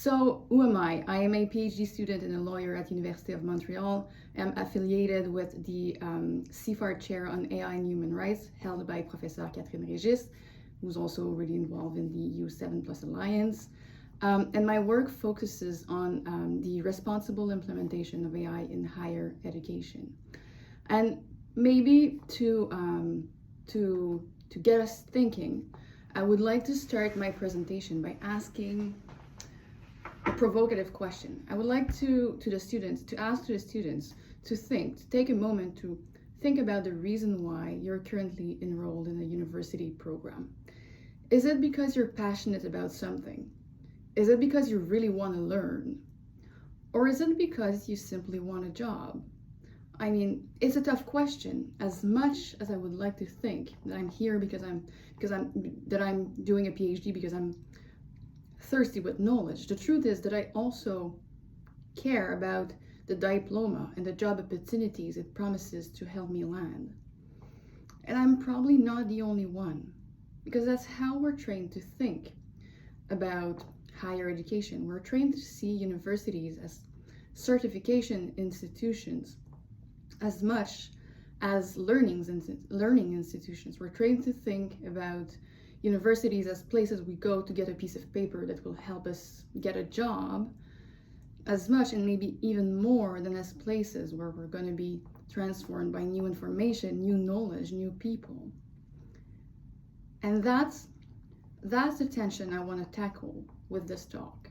So, who am I? I am a PhD student and a lawyer at the University of Montreal. I'm affiliated with the CFAR Chair on AI and Human Rights, held by Professor Catherine Régis, who's also really involved in the EU7 Plus Alliance. And my work focuses on the responsible implementation of AI in higher education. And maybe to get us thinking, I would like to start my presentation by asking a provocative question. I would like to ask the students to take a moment to think about the reason why you're currently enrolled in a university program. Is it because you're passionate about something? Is it because you really want to learn? Or is it because you simply want a job? I mean, it's a tough question. As much as I would like to think that I'm here because I'm doing a PhD because I'm thirsty with knowledge, the truth is that I also care about the diploma and the job opportunities it promises to help me land. And I'm probably not the only one, because that's how we're trained to think about higher education. We're trained to see universities as certification institutions as much as learning institutions. We're trained to think about universities as places we go to get a piece of paper that will help us get a job, as much and maybe even more than as places where we're going to be transformed by new information, new knowledge, new people. And that's the tension I want to tackle with this talk.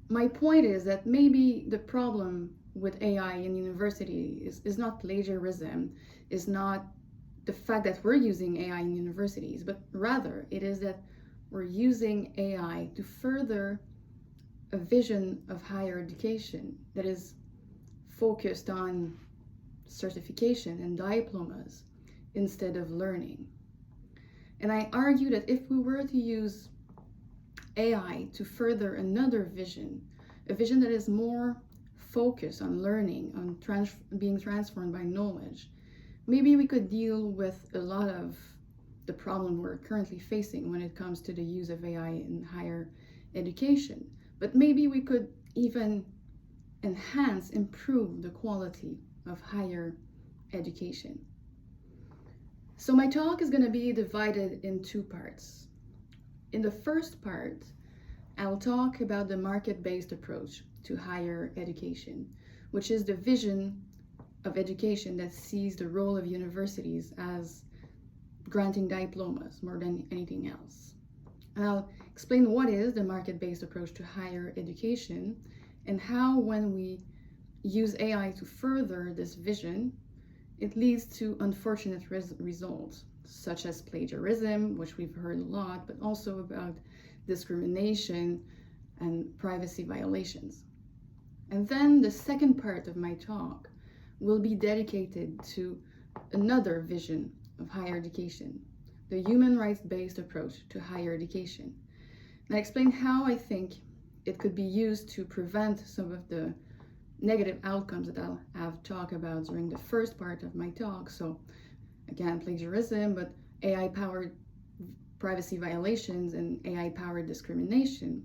My point is that maybe the problem with AI in university is not plagiarism, is not the fact that we're using AI in universities, but rather it is that we're using AI to further a vision of higher education that is focused on certification and diplomas instead of learning. And I argue that if we were to use AI to further another vision, a vision that is more focused on learning, on being transformed by knowledge, maybe we could deal with a lot of the problem we're currently facing when it comes to the use of AI in higher education. But maybe we could even improve the quality of higher education. So my talk is going to be divided in two parts. In the first part, I'll talk about the market-based approach to higher education, which is the vision of education that sees the role of universities as granting diplomas more than anything else. And I'll explain what is the market-based approach to higher education and how, when we use AI to further this vision, it leads to unfortunate results, such as plagiarism, which we've heard a lot, but also about discrimination and privacy violations. And then the second part of my talk will be dedicated to another vision of higher education, the human rights-based approach to higher education. And I explain how I think it could be used to prevent some of the negative outcomes that I'll have talked about during the first part of my talk. So again, plagiarism, but AI-powered privacy violations and AI-powered discrimination,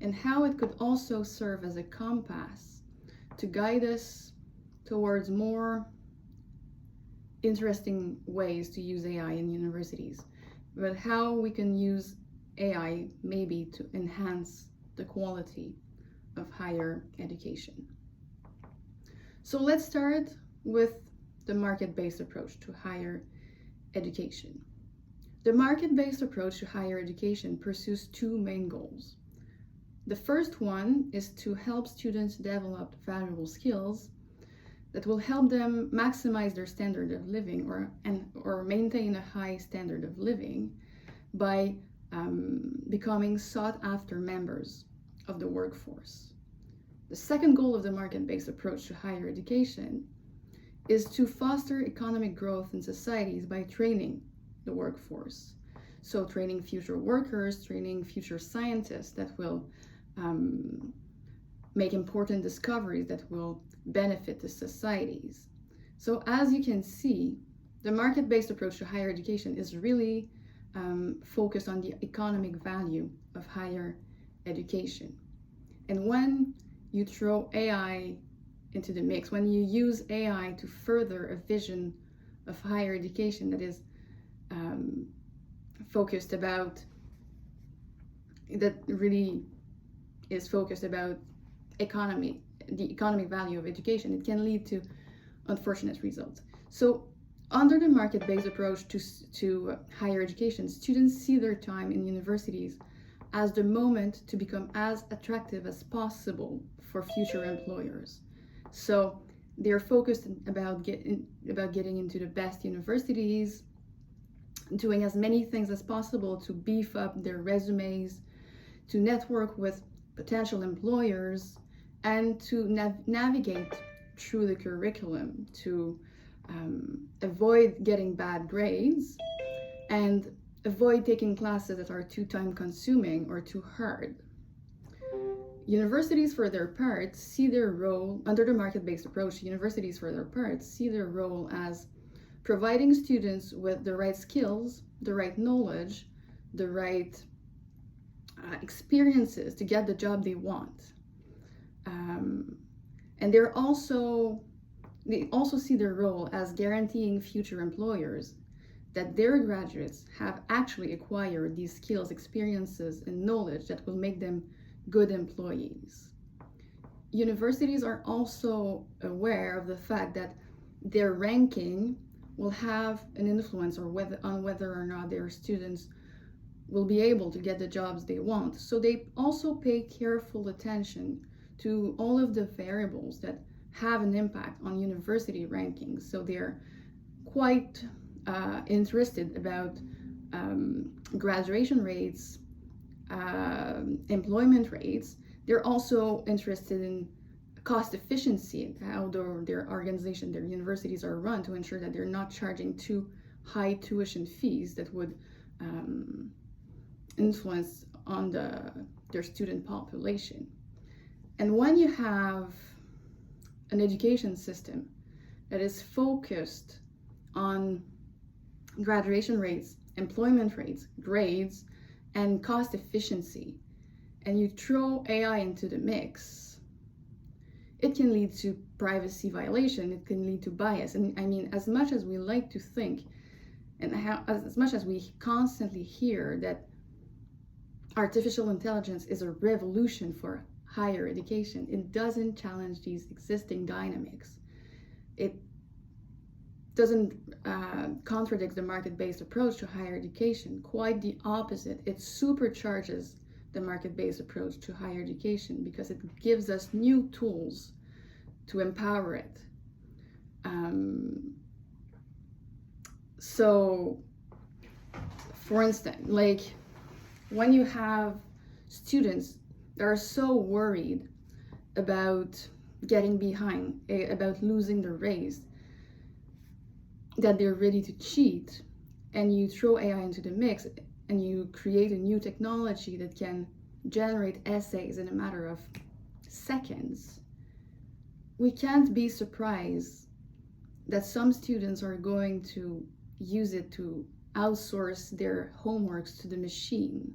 and how it could also serve as a compass to guide us towards more interesting ways to use AI in universities, but how we can use AI maybe to enhance the quality of higher education. So let's start with the market-based approach to higher education. The market-based approach to higher education pursues two main goals. The first one is to help students develop valuable skills that will help them maximize their standard of living or maintain a high standard of living by becoming sought-after members of the workforce. The second goal of the market-based approach to higher education is to foster economic growth in societies by training the workforce. So training future workers, training future scientists that will make important discoveries that will benefit the societies. So as you can see, the market-based approach to higher education is really focused on the economic value of higher education. And when you throw AI into the mix, when you use AI to further a vision of higher education that is focused about, that really is focused about economy, the economic value of education, it can lead to unfortunate results. So under the market-based approach to higher education, students see their time in universities as the moment to become as attractive as possible for future employers. So they're focused about getting into the best universities, doing as many things as possible to beef up their resumes, to network with potential employers, and to navigate through the curriculum to avoid getting bad grades and avoid taking classes that are too time consuming or too hard. Universities, for their part, see their role, under the market-based approach, universities, for their part, see their role as providing students with the right skills, the right knowledge, the right experiences to get the job they want. And they also see their role as guaranteeing future employers that their graduates have actually acquired these skills, experiences, and knowledge that will make them good employees. Universities are also aware of the fact that their ranking will have an influence on whether or not their students will be able to get the jobs they want. So they also pay careful attention to all of the variables that have an impact on university rankings. So they're quite interested about graduation rates, employment rates. They're also interested in cost efficiency, how their organization, their universities are run, to ensure that they're not charging too high tuition fees that would influence on their student population. And when you have an education system that is focused on graduation rates, employment rates, grades, and cost efficiency, and you throw AI into the mix, it can lead to privacy violation, it can lead to bias. And I mean, as much as we like to think, and as much as we constantly hear that artificial intelligence is a revolution for higher education, it doesn't challenge these existing dynamics. It doesn't contradict the market-based approach to higher education. Quite the opposite. It supercharges the market-based approach to higher education because it gives us new tools to empower it. So, for instance, like when you have students that are so worried about getting behind, about losing the race, that they're ready to cheat, and you throw AI into the mix and you create a new technology that can generate essays in a matter of seconds, we can't be surprised that some students are going to use it to outsource their homeworks to the machine.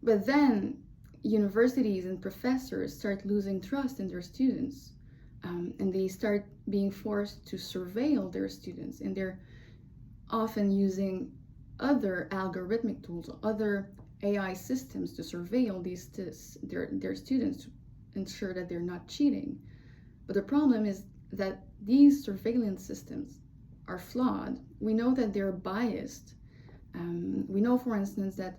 But then universities and professors start losing trust in their students, and they start being forced to surveil their students, and they're often using other algorithmic tools, other AI systems to surveil their students to ensure that they're not cheating. But the problem is that these surveillance systems are flawed. We know that they're biased. We know, for instance, that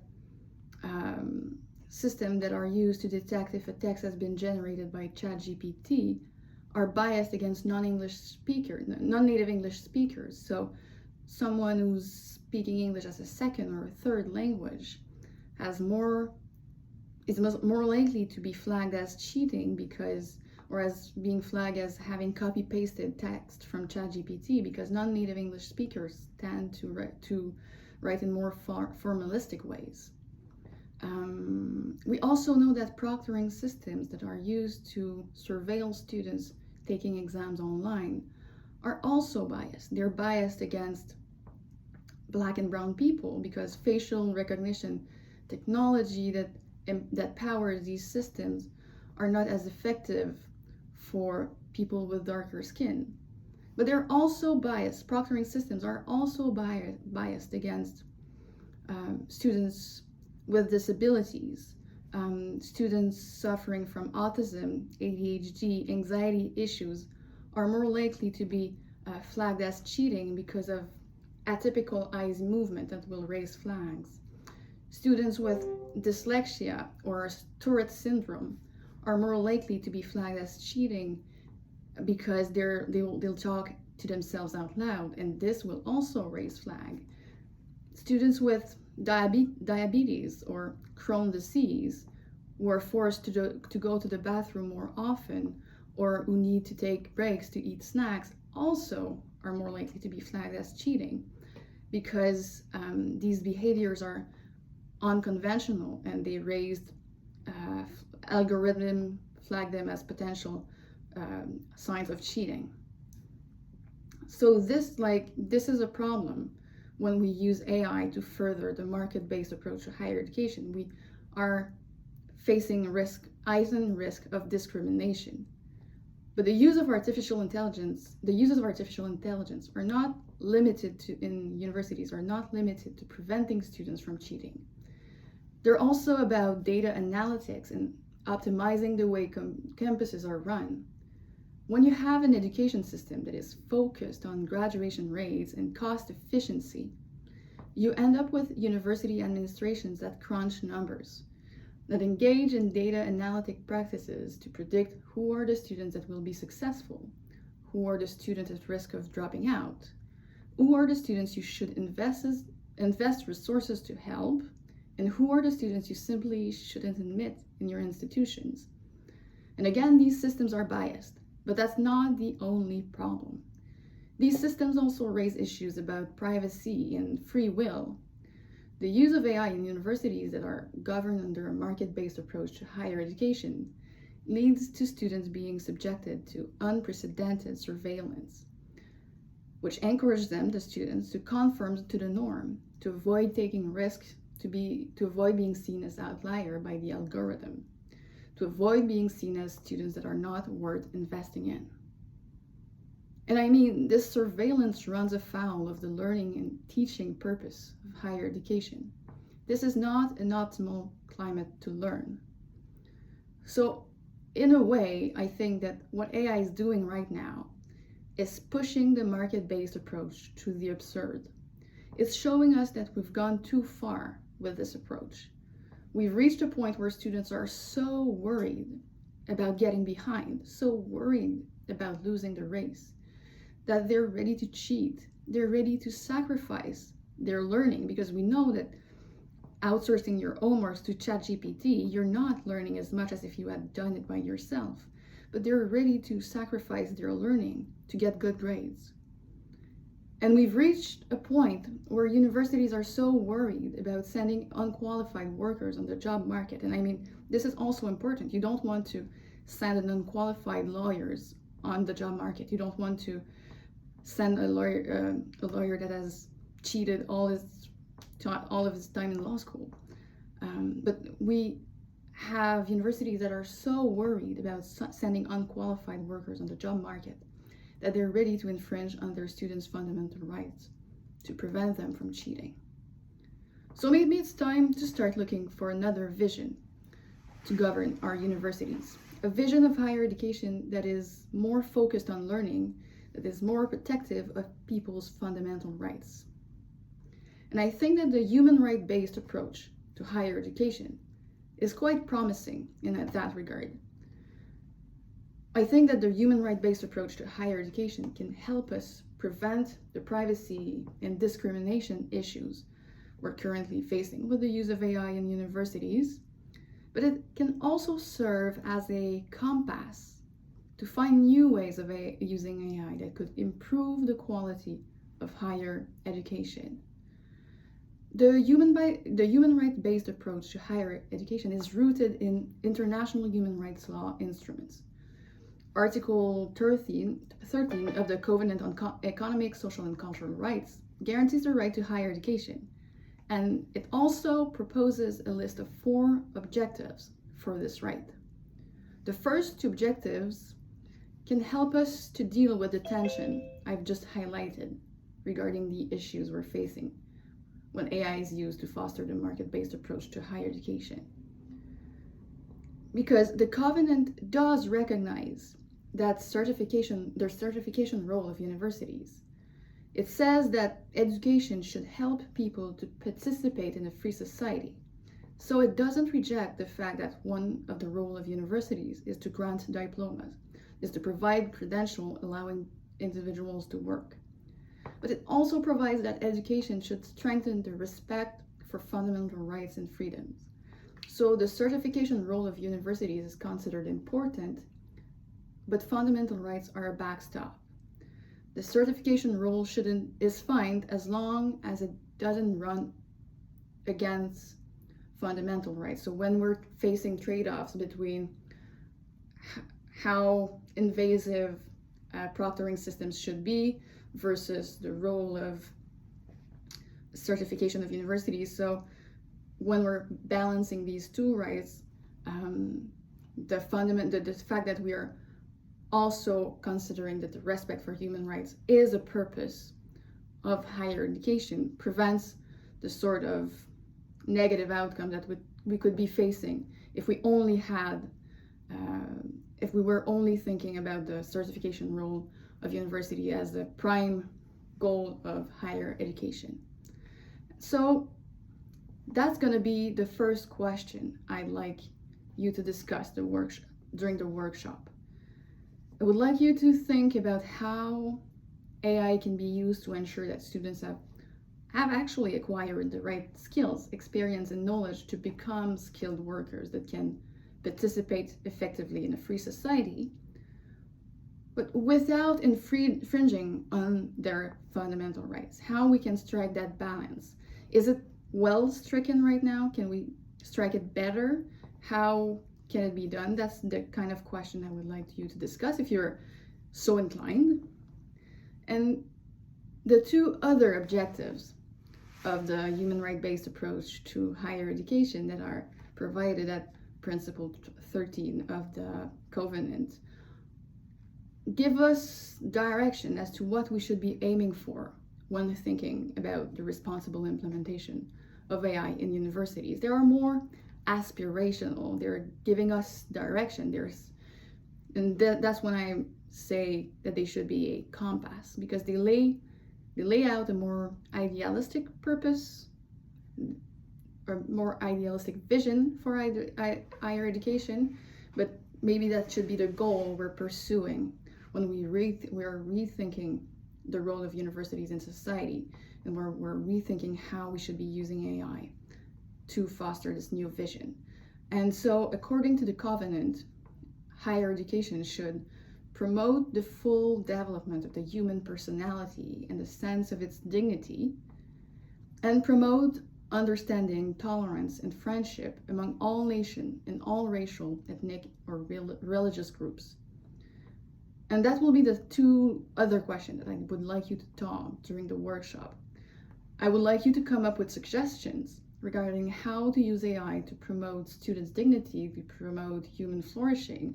systems that are used to detect if a text has been generated by ChatGPT are biased against non-native English speakers. So someone who's speaking English as a second or a third language is more likely to be flagged as cheating or as being flagged as having copy-pasted text from ChatGPT, because non-native English speakers tend to write in more formalistic ways. We also know that proctoring systems that are used to surveil students taking exams online are also biased. They're biased against Black and brown people because facial recognition technology that that powers these systems are not as effective for people with darker skin. But they're also biased. Proctoring systems are also biased against students with disabilities, students suffering from autism, ADHD, anxiety issues are more likely to be flagged as cheating because of atypical eyes movement that will raise flags. Students with dyslexia or Tourette syndrome are more likely to be flagged as cheating because they'll talk to themselves out loud, and this will also raise flag. Students with diabetes or Crohn's disease who are forced to go to the bathroom more often or who need to take breaks to eat snacks also are more likely to be flagged as cheating because these behaviors are unconventional and they raised algorithm flag them as potential signs of cheating. So this is a problem when we use AI to further the market-based approach to higher education. We are facing heightened risk of discrimination. But the uses of artificial intelligence are not limited to, in universities, are not limited to preventing students from cheating. They're also about data analytics and optimizing the way campuses are run. When you have an education system that is focused on graduation rates and cost efficiency, you end up with university administrations that crunch numbers, that engage in data analytic practices to predict who are the students that will be successful, who are the students at risk of dropping out, who are the students you should invest resources to help, and who are the students you simply shouldn't admit in your institutions. And again, these systems are biased, but that's not the only problem. These systems also raise issues about privacy and free will. The use of AI in universities that are governed under a market-based approach to higher education leads to students being subjected to unprecedented surveillance, which encourages the students, to conform to the norm, to avoid taking risks, to avoid being seen as outlier by the algorithm, to avoid being seen as students that are not worth investing in. And I mean, this surveillance runs afoul of the learning and teaching purpose of higher education. This is not an optimal climate to learn. So in a way, I think that what AI is doing right now is pushing the market-based approach to the absurd. It's showing us that we've gone too far with this approach. We've reached a point where students are so worried about getting behind, so worried about losing the race, that they're ready to cheat. They're ready to sacrifice their learning, because we know that outsourcing your homework to ChatGPT, you're not learning as much as if you had done it by yourself. But they're ready to sacrifice their learning to get good grades. And we've reached a point where universities are so worried about sending unqualified workers on the job market. And I mean, this is also important. You don't want to send an unqualified lawyers on the job market. You don't want to send a lawyer that has cheated all of his time in law school. But we have universities that are so worried about sending unqualified workers on the job market that they're ready to infringe on their students' fundamental rights to prevent them from cheating. So maybe it's time to start looking for another vision to govern our universities. A vision of higher education that is more focused on learning, that is more protective of people's fundamental rights. And I think that the human right-based approach to higher education is quite promising in that regard. I think that the human right-based approach to higher education can help us prevent the privacy and discrimination issues we're currently facing with the use of AI in universities, but it can also serve as a compass to find new ways of using AI that could improve the quality of higher education. The human right-based approach to higher education is rooted in international human rights law instruments. Article 13 of the Covenant on Economic, Social, and Cultural Rights guarantees the right to higher education, And it also proposes a list of 4 objectives for this right. The first 2 objectives can help us to deal with the tension I've just highlighted regarding the issues we're facing when AI is used to foster the market-based approach to higher education. Because the Covenant does recognize that the certification role of universities. It says that education should help people to participate in a free society. So it doesn't reject the fact that one of the roles of universities is to grant diplomas, is to provide credentials allowing individuals to work. But it also provides that education should strengthen the respect for fundamental rights and freedoms. So the certification role of universities is considered important, but fundamental rights are a backstop. The certification role is fine as long as it doesn't run against fundamental rights. So when we're facing trade-offs between how invasive proctoring systems should be versus the role of certification of universities. So when we're balancing these 2 rights, the fact that we are also considering that the respect for human rights is a purpose of higher education prevents the sort of negative outcome that we could be facing if we only had, if we were only thinking about the certification role of university as the prime goal of higher education. So that's going to be the first question I'd like you to discuss during the workshop. I would like you to think about how AI can be used to ensure that students have actually acquired the right skills, experience, and knowledge to become skilled workers that can participate effectively in a free society, but without infringing on their fundamental rights. How we can strike that balance. Is it well stricken right now? Can we strike it better? How can it be done? That's the kind of question I would like you to discuss if you're so inclined. And the 2 other objectives of the human right-based approach to higher education that are provided at Principle 13 of the Covenant give us direction as to what we should be aiming for when thinking about the responsible implementation of AI in universities. There are more aspirational, they're giving us direction. That's when I say that they should be a compass, because they lay out a more idealistic purpose or more idealistic vision for higher education, but maybe that should be the goal we're pursuing when we're rethinking the role of universities in society, and we're rethinking how we should be using AI to foster this new vision. And so according to the Covenant, higher education should promote the full development of the human personality and the sense of its dignity, and promote understanding, tolerance, and friendship among all nations and all racial, ethnic, or religious groups. And that will be the 2 other questions that I would like you to talk during the workshop. I would like you to come up with suggestions regarding how to use AI to promote students' dignity, to promote human flourishing,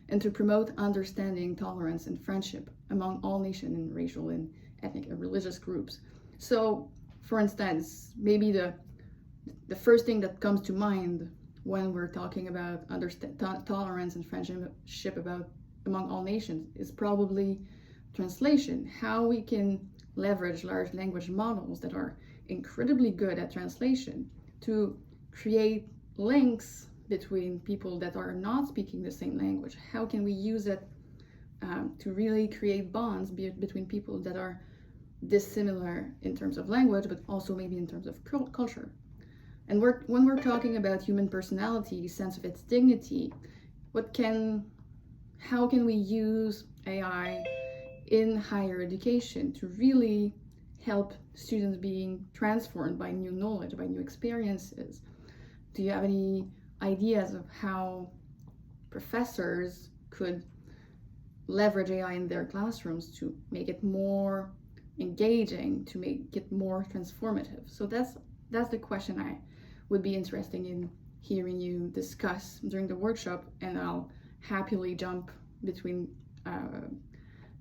and to promote understanding, tolerance, and friendship among all nations and racial and ethnic and religious groups. So, for instance, maybe the first thing that comes to mind when we're talking about tolerance and friendship among all nations is probably translation. How we can leverage large language models that are incredibly good at translation to create links between people that are not speaking the same language. How can we use it to really create bonds between people that are dissimilar in terms of language, but also maybe in terms of culture? And when we're talking about human personality, sense of its dignity, how can we use AI in higher education to really help students being transformed by new knowledge, by new experiences? Do you have any ideas of how professors could leverage AI in their classrooms to make it more engaging, to make it more transformative? So that's That's the question I would be interested in hearing you discuss during the workshop, and I'll happily jump between